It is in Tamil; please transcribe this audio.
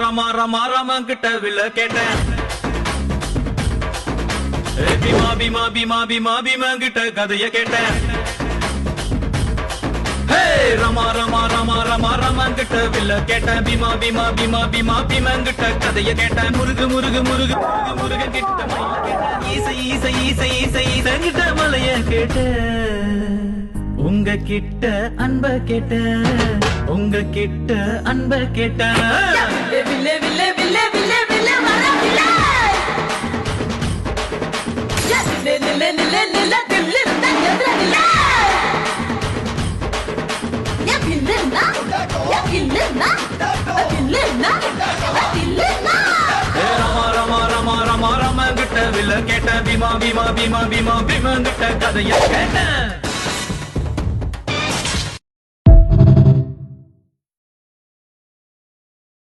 ரமா கிட்ட வில்ல கேட்டேன். பீமா கிட்ட கதைய கேட்டேன். ரமா கிட்ட வில்ல கேட்டேன். பீமா கிட்ட கதைய கேட்டேன். முருகு கிட்ட மலைய கேட்டேன். ஈசை கிட்ட மலைய கேட்டேன். உங்க கிட்ட அன்ப கேட்டேன். உங்க கிட்ட அன்ப கேட்டேன். ரமா கிட்ட வில்ல கேட்டேன். பீமா கிட்ட கதைய கேட்டேன்.